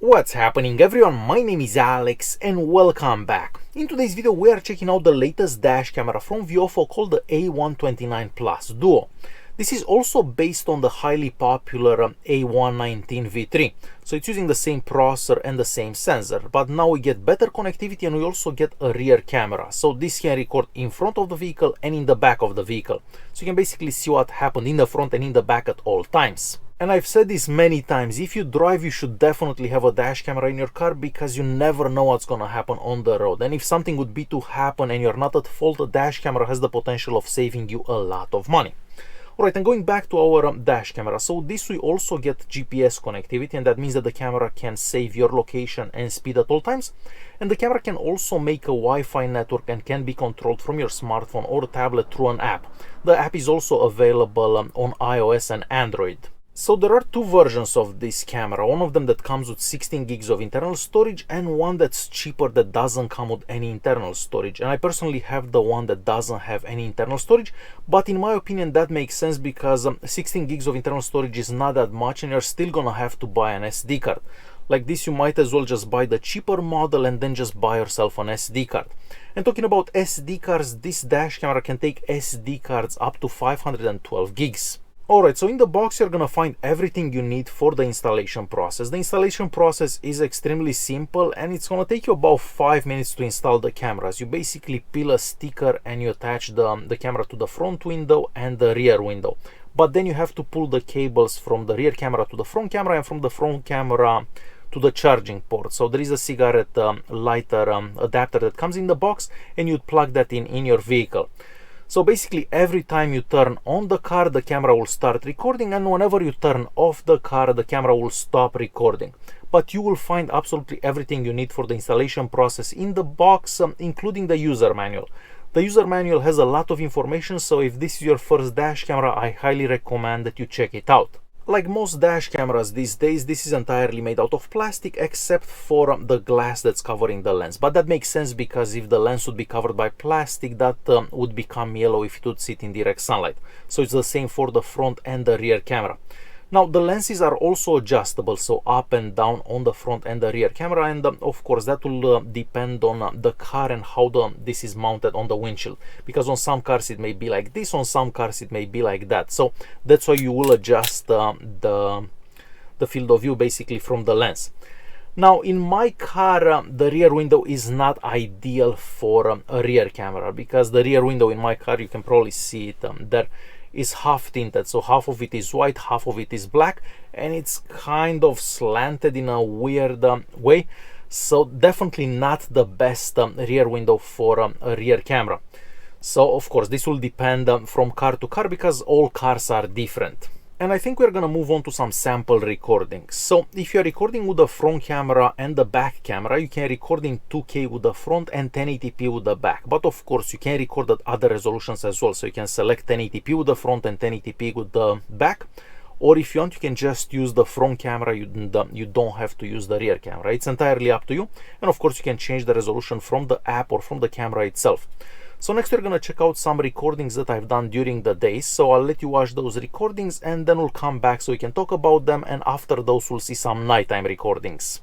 What's happening everyone, my name is Alex and welcome back. In today's video we are checking out the latest dash camera from VIOFO called the A129 Plus Duo. This is also based on the highly popular A119 V3. So it's using the same processor and the same sensor, but now we get better connectivity and we also get a rear camera. So this can record in front of the vehicle and in the back of the vehicle. So you can basically see what happened in the front and in the back at all times. And I've said this many times, if you drive you should definitely have a dash camera in your car because you never know what's gonna happen on the road. And if something would be to happen and you're not at fault, a dash camera has the potential of saving you a lot of money. Alright, and going back to our dash camera, so this we also get GPS connectivity, and that means that the camera can save your location and speed at all times. And the camera can also make a Wi-Fi network and can be controlled from your smartphone or tablet through an app. The app is also available on iOS and Android. So there are two versions of this camera, one of them that comes with 16 gigs of internal storage and one that's cheaper that doesn't come with any internal storage. And I personally have the one that doesn't have any internal storage, but in my opinion that makes sense because 16 gigs of internal storage is not that much and you're still gonna have to buy an SD card. Like this you might as well just buy the cheaper model and then just buy yourself an SD card. And talking about SD cards, this dash camera can take SD cards up to 512 gigs. Alright, so in the box you're gonna find everything you need for the installation process. The installation process is extremely simple and it's gonna take you about 5 minutes to install the cameras. You basically peel a sticker and you attach the camera to the front window and the rear window. But then you have to pull the cables from the rear camera to the front camera and from the front camera to the charging port. So there is a cigarette lighter adapter that comes in the box and you'd plug that in your vehicle. So basically every time you turn on the car, the camera will start recording, and whenever you turn off the car, the camera will stop recording. But you will find absolutely everything you need for the installation process in the box, including the user manual. The user manual has a lot of information, so if this is your first dash camera, I highly recommend that you check it out. Like most dash cameras these days, this is entirely made out of plastic except for the glass that's covering the lens. But that makes sense because if the lens would be covered by plastic, that would become yellow if it would sit in direct sunlight. So it's the same for the front and the rear camera. Now the lenses are also adjustable, so up and down on the front and the rear camera, and of course that will depend on the car and how this is mounted on the windshield, because on some cars it may be like this, on some cars it may be like that. So that's why you will adjust the field of view basically from the lens. Now in my car the rear window is not ideal for a rear camera, because the rear window in my car, you can probably see it there, is half tinted, so half of it is white, half of it is black, and it's kind of slanted in a weird way. So definitely not the best rear window for a rear camera. So of course this will depend from car to car because all cars are different. And I think we're gonna move on to some sample recordings. So if you're recording with the front camera and the back camera, you can record in 2K with the front and 1080p with the back. But of course you can record at other resolutions as well. So you can select 1080p with the front and 1080p with the back. Or if you want, you can just use the front camera. You don't have to use the rear camera. It's entirely up to you. And of course you can change the resolution from the app or from the camera itself. So next we're gonna check out some recordings that I've done during the day. So I'll let you watch those recordings and then we'll come back so we can talk about them, and after those we'll see some nighttime recordings.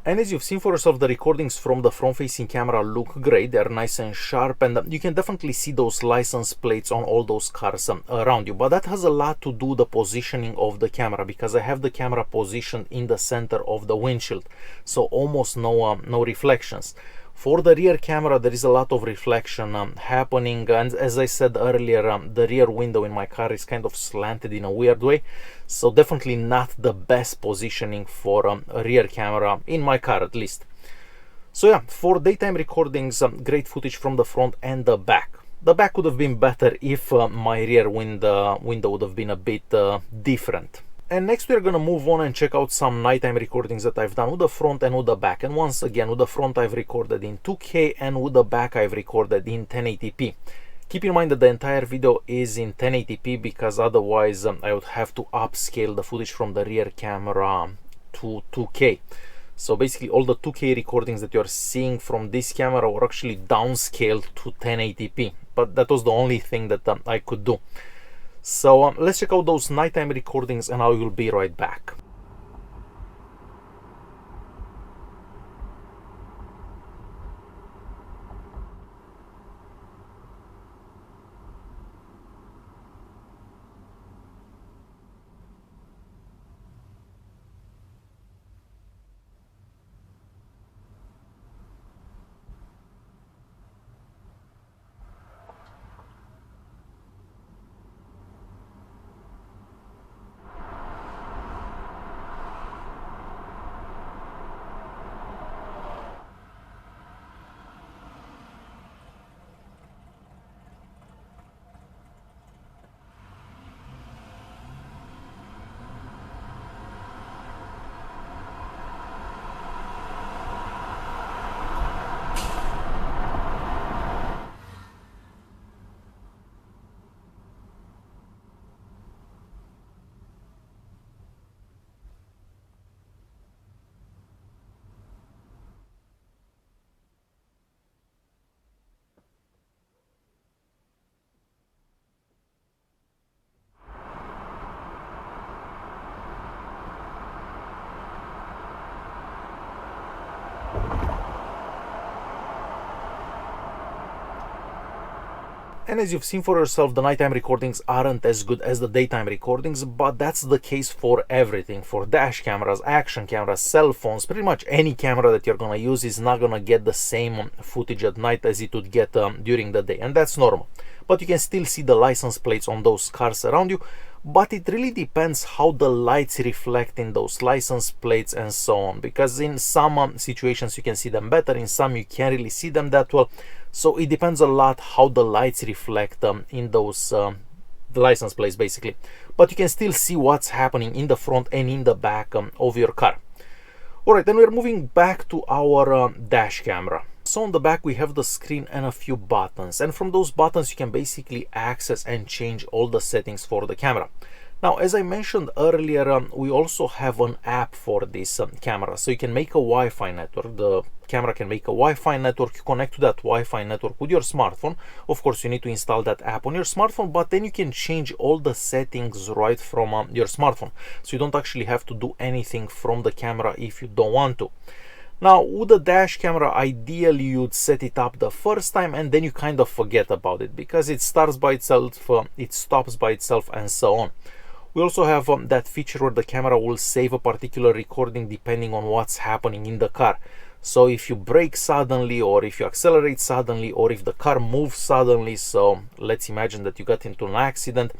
And as you've seen for yourself, the recordings from the front-facing camera look great. They're nice and sharp, and you can definitely see those license plates on all those cars around you. But that has a lot to do with the positioning of the camera, because I have the camera positioned in the center of the windshield, so almost no reflections. For the rear camera, there is a lot of reflection happening, and as I said earlier, the rear window in my car is kind of slanted in a weird way, so definitely not the best positioning for a rear camera in my car, at least. So yeah, for daytime recordings, great footage from the front and the back. The back would have been better if my rear window would have been a bit different. And next we're gonna move on and check out some nighttime recordings that I've done with the front and with the back. And once again, with the front I've recorded in 2K, and with the back I've recorded in 1080p. Keep in mind that the entire video is in 1080p, because otherwise I would have to upscale the footage from the rear camera to 2K. So basically all the 2K recordings that you're seeing from this camera were actually downscaled to 1080p, but that was the only thing that I could do. So let's check out those nighttime recordings, and I will be right back. And as you've seen for yourself, the nighttime recordings aren't as good as the daytime recordings, but that's the case for everything. For dash cameras, action cameras, cell phones, pretty much any camera that you're gonna use is not gonna get the same footage at night as it would get during the day, and that's normal. But you can still see the license plates on those cars around you, but it really depends how the lights reflect in those license plates and so on, because in some situations you can see them better, in some you can't really see them that well. So it depends a lot how the lights reflect in those the license plates basically. But you can still see what's happening in the front and in the back of your car. Alright, then we're moving back to our dash camera. So on the back we have the screen and a few buttons, and from those buttons you can basically access and change all the settings for the camera. Now, as I mentioned earlier, we also have an app for this camera, so you can make a Wi-Fi network. The camera can make a Wi-Fi network. You connect to that Wi-Fi network with your smartphone. Of course, you need to install that app on your smartphone, but then you can change all the settings right from your smartphone, so you don't actually have to do anything from the camera if you don't want to. Now, with the dash camera, ideally you'd set it up the first time and then you kind of forget about it, because it starts by itself, it stops by itself, and so on. We also have that feature where the camera will save a particular recording depending on what's happening in the car. So if you brake suddenly, or if you accelerate suddenly, or if the car moves suddenly, so let's imagine that you got into an accident,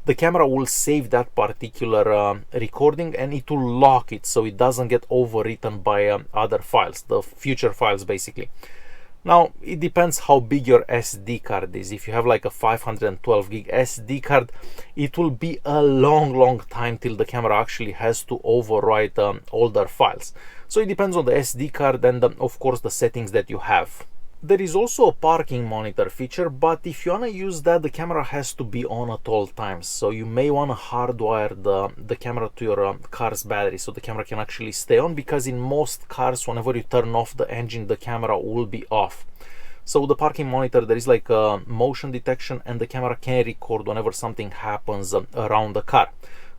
the camera will save that particular recording and it will lock it so it doesn't get overwritten by other files, the future files basically. Now, it depends how big your SD card is. If you have like a 512 gig SD card, it will be a long time till the camera actually has to overwrite older files. So it depends on the SD card and of course the settings that you have. There is also a parking monitor feature, but if you want to use that, the camera has to be on at all times. So you may want to hardwire the camera to your car's battery so the camera can actually stay on, because in most cars, whenever you turn off the engine, the camera will be off. So the parking monitor, there is like a motion detection and the camera can record whenever something happens around the car.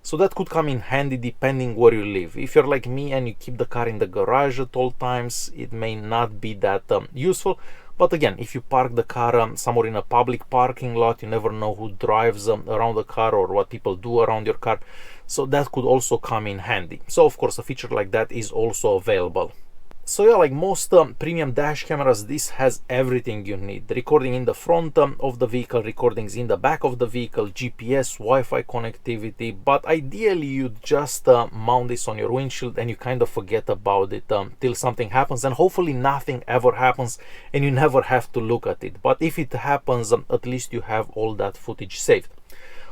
So that could come in handy depending where you live. If you're like me and you keep the car in the garage at all times, it may not be that useful. But again, if you park the car somewhere in a public parking lot, you never know who drives around the car or what people do around your car. So that could also come in handy. So of course, a feature like that is also available. So yeah, like most premium dash cameras, this has everything you need. Recording in the front of the vehicle, recordings in the back of the vehicle, GPS, Wi-Fi connectivity, but ideally you just mount this on your windshield and you kind of forget about it till something happens, and hopefully nothing ever happens and you never have to look at it. But if it happens, at least you have all that footage saved.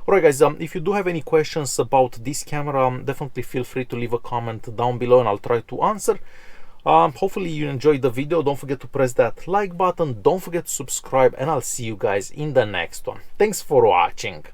Alright guys, if you do have any questions about this camera, definitely feel free to leave a comment down below and I'll try to answer. Hopefully you enjoyed the video. Don't forget to press that like button, don't forget to subscribe, and I'll see you guys in the next one. Thanks for watching.